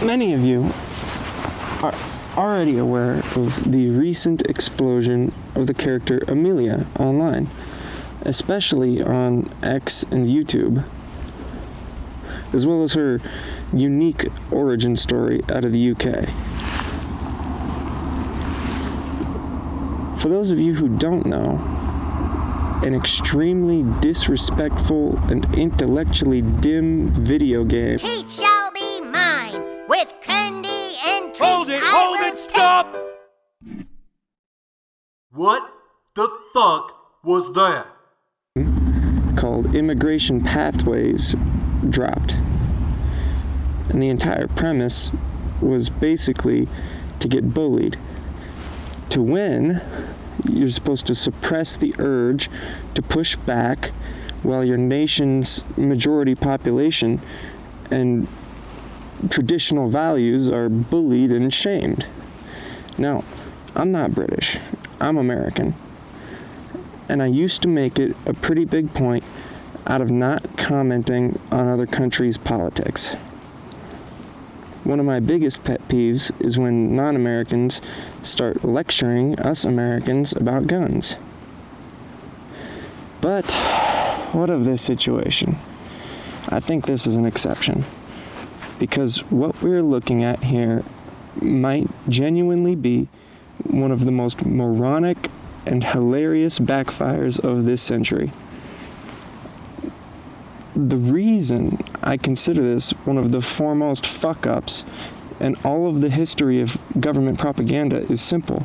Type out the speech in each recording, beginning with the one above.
Many of you are already aware of the recent explosion of the character Amelia online, especially on X and YouTube, as well as her unique origin story out of the UK. For those of you who don't know, an extremely disrespectful and intellectually dim video game. Teeth shall be mine, with candy and treats. Hold it, stop! What the fuck was that? Called Immigration Pathways dropped. And the entire premise was basically to get bullied. To win, you're supposed to suppress the urge to push back while your nation's majority population and traditional values are bullied and shamed. Now, I'm not British, I'm American. And I used to make it a pretty big point out of not commenting on other countries' politics. One of my biggest pet peeves is when non-Americans start lecturing us Americans about guns. But what of this situation? I think this is an exception, because what we're looking at here might genuinely be one of the most moronic and hilarious backfires of this century. The reason I consider this one of the foremost fuck-ups in all of the history of government propaganda is simple.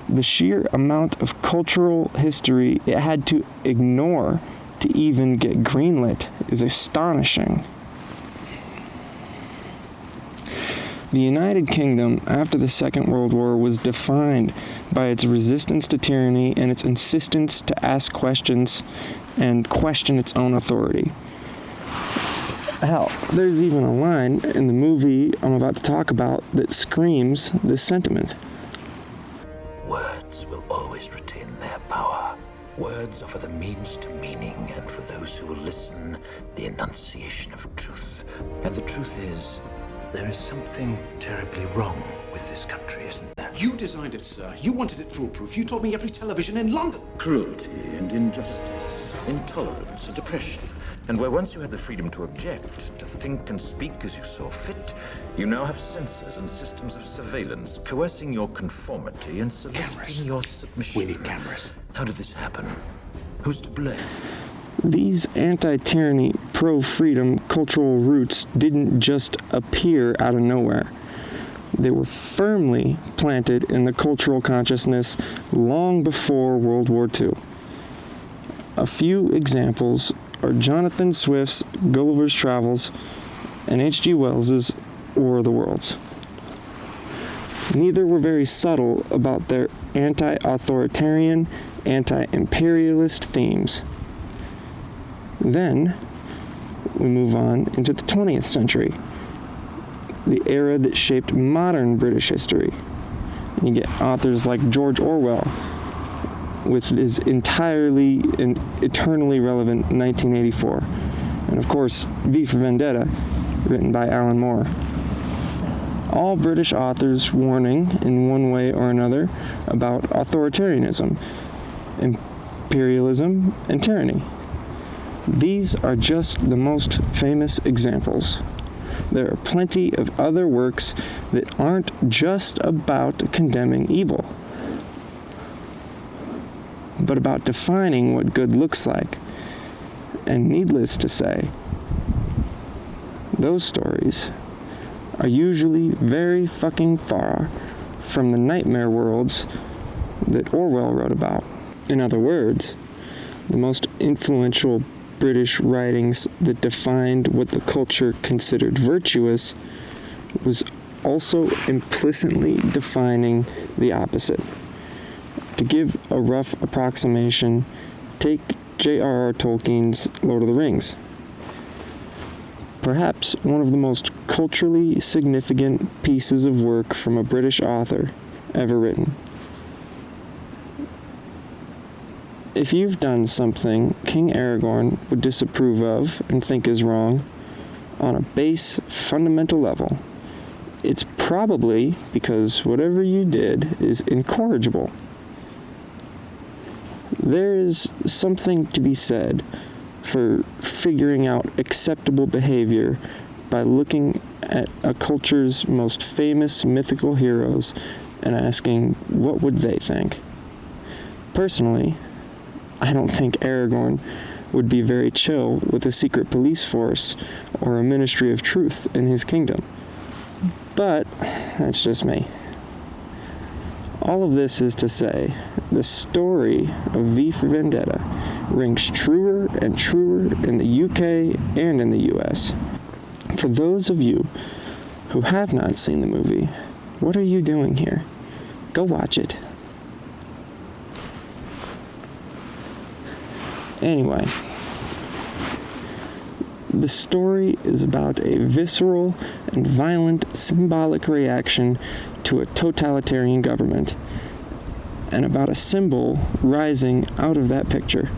The sheer amount of cultural history it had to ignore to even get greenlit is astonishing. The United Kingdom after the Second World War was defined by its resistance to tyranny and its insistence to ask questions and question its own authority. Hell, there's even a line in the movie I'm about to talk about that screams this sentiment. Words will always retain their power. Words offer the means to meaning, and for those who will listen, the enunciation of truth. And the truth is, there is something terribly wrong with this country, isn't there? You designed it, sir. You wanted it foolproof. You told me every television in London. Cruelty and injustice, intolerance and oppression. And where once you had the freedom to object, to think and speak as you saw fit, you now have censors and systems of surveillance coercing your conformity and soliciting your submission. We need cameras. How did this happen? Who's to blame? These anti-tyranny, pro-freedom cultural roots didn't just appear out of nowhere. They were firmly planted in the cultural consciousness long before World War II. A few examples are Jonathan Swift's Gulliver's Travels and H.G. Wells's War of the Worlds. Neither were very subtle about their anti-authoritarian, anti-imperialist themes. Then, we move on into the 20th century, the era that shaped modern British history. You get authors like George Orwell with his entirely and eternally relevant 1984. And of course, V for Vendetta, written by Alan Moore. All British authors warning in one way or another about authoritarianism, imperialism, and tyranny. These are just the most famous examples. There are plenty of other works that aren't just about condemning evil, but about defining what good looks like. And needless to say, those stories are usually very fucking far from the nightmare worlds that Orwell wrote about. In other words, the most influential British writings that defined what the culture considered virtuous was also implicitly defining the opposite. To give a rough approximation, take J.R.R. Tolkien's Lord of the Rings. Perhaps one of the most culturally significant pieces of work from a British author ever written. If you've done something King Aragorn would disapprove of and think is wrong, on a base, fundamental level, It's probably because whatever you did is incorrigible. There is something to be said for figuring out acceptable behavior by looking at a culture's most famous mythical heroes and asking what would they think. Personally, I don't think Aragorn would be very chill with a secret police force or a ministry of truth in his kingdom. But that's just me. All of this is to say, the story of V for Vendetta rings truer and truer in the UK and in the US. For those of you who have not seen the movie, what are you doing here? Go watch it. Anyway, the story is about a visceral and violent symbolic reaction to a totalitarian government, and about a symbol rising out of that picture,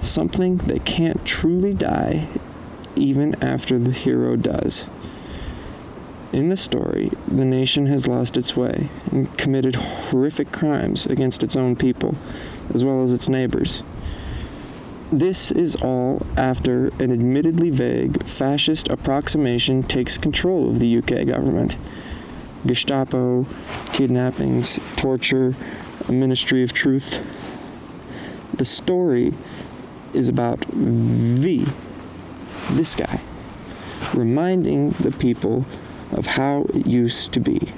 something that can't truly die even after the hero does. In the story, the nation has lost its way and committed horrific crimes against its own people, as well as its neighbors. This is all after an admittedly vague fascist approximation takes control of the UK government. Gestapo, kidnappings, torture, a ministry of truth. The story is about V, this guy, reminding the people of how it used to be.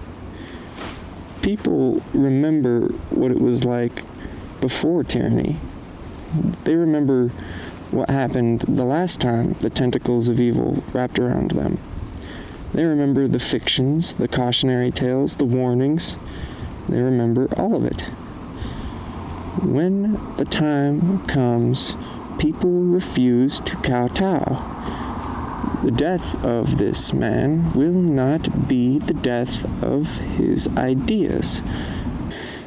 People remember what it was like before tyranny. They remember what happened the last time the tentacles of evil wrapped around them. They remember the fictions, the cautionary tales, the warnings. They remember all of it. When the time comes, people refuse to kowtow. The death of this man will not be the death of his ideas,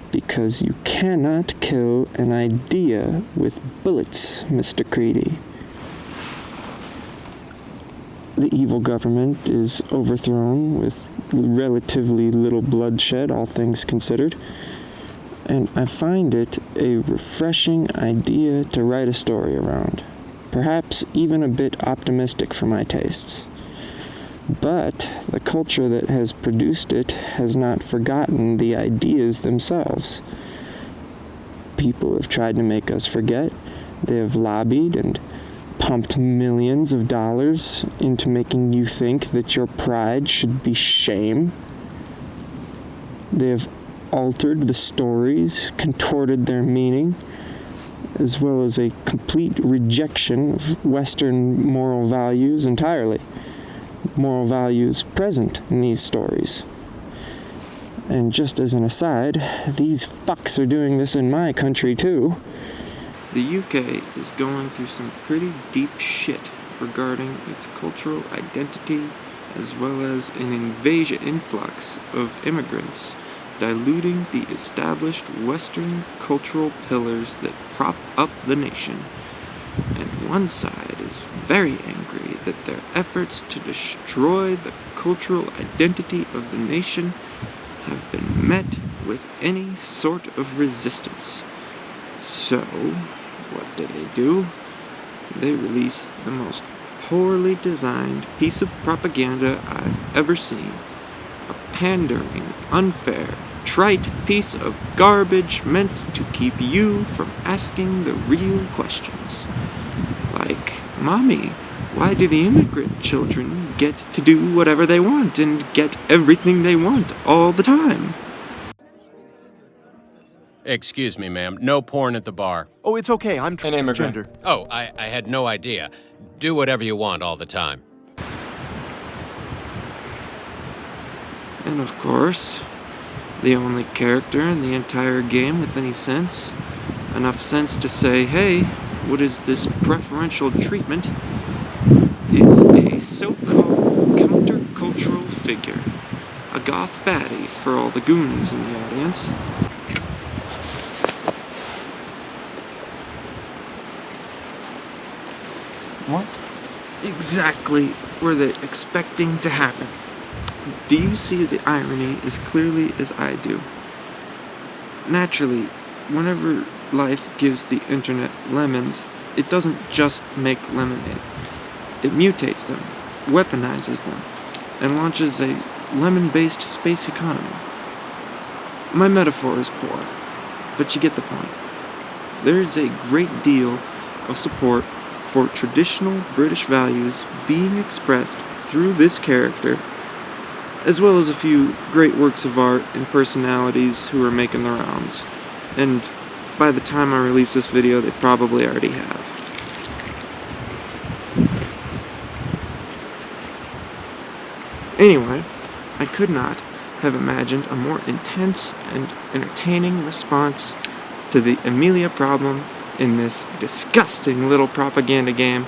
because you cannot kill an idea with bullets, Mr. Creedy. The evil government is overthrown with relatively little bloodshed, all things considered, and I find it a refreshing idea to write a story around, perhaps even a bit optimistic for my tastes. But the culture that has produced it has not forgotten the ideas themselves. People have tried to make us forget. They have lobbied and pumped millions of dollars into making you think that your pride should be shame. They have altered the stories, contorted their meaning, as well as a complete rejection of Western moral values entirely. Moral values present in these stories. And just as an aside, these fucks are doing this in my country too. The UK is going through some pretty deep shit regarding its cultural identity, as well as an influx of immigrants, diluting the established Western cultural pillars that prop up the nation. And one side is very angry that their efforts to destroy the cultural identity of the nation have been met with any sort of resistance. So, what do? They release the most poorly designed piece of propaganda I've ever seen. A pandering, unfair, trite piece of garbage meant to keep you from asking the real questions. Like, Mommy, why do the immigrant children get to do whatever they want and get everything they want all the time? Excuse me, ma'am. No porn at the bar. Oh, it's okay. I'm transgender. Oh, I had no idea. Do whatever you want all the time. And of course, the only character in the entire game with any sense, enough sense to say, hey, what is this preferential treatment, is a so-called countercultural figure. A Goth Baddie for all the goons in the audience. What exactly were they expecting to happen? Do you see the irony as clearly as I do? Naturally, whenever life gives the internet lemons, it doesn't just make lemonade. It mutates them, weaponizes them, and launches a lemon-based space economy. My metaphor is poor, but you get the point. There is a great deal of support for traditional British values being expressed through this character, as well as a few great works of art and personalities who are making the rounds. And by the time I release this video, they probably already have. Anyway, I could not have imagined a more intense and entertaining response to the Amelia problem in this disgusting little propaganda game,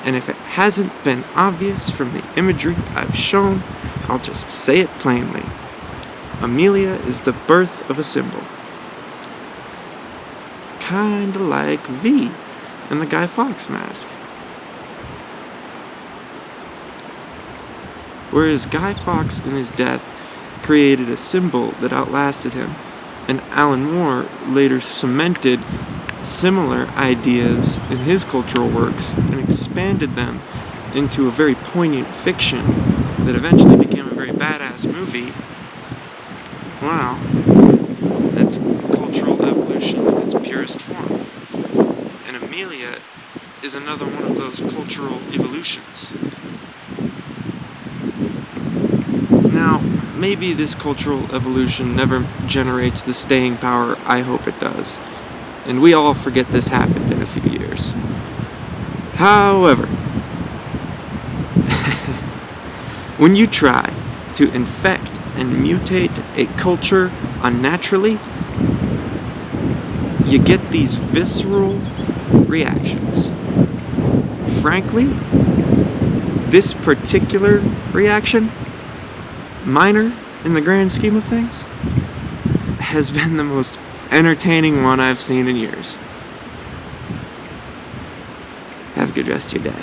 and if it hasn't been obvious from the imagery I've shown, I'll just say it plainly. Amelia is the birth of a symbol. Kinda like V in the Guy Fawkes mask. Whereas Guy Fawkes in his death created a symbol that outlasted him, and Alan Moore later cemented similar ideas in his cultural works and expanded them into a very poignant fiction that eventually became a very badass movie. Wow, that's cultural evolution in its purest form. And Amelia is another one of those cultural evolutions. Now, maybe this cultural evolution never generates the staying power I hope it does, and we all forget this happened in a few years. However, when you try to infect and mutate a culture unnaturally, you get these visceral reactions. Frankly, this particular reaction, minor in the grand scheme of things, has been the most entertaining one I've seen in years. Have a good rest of your day.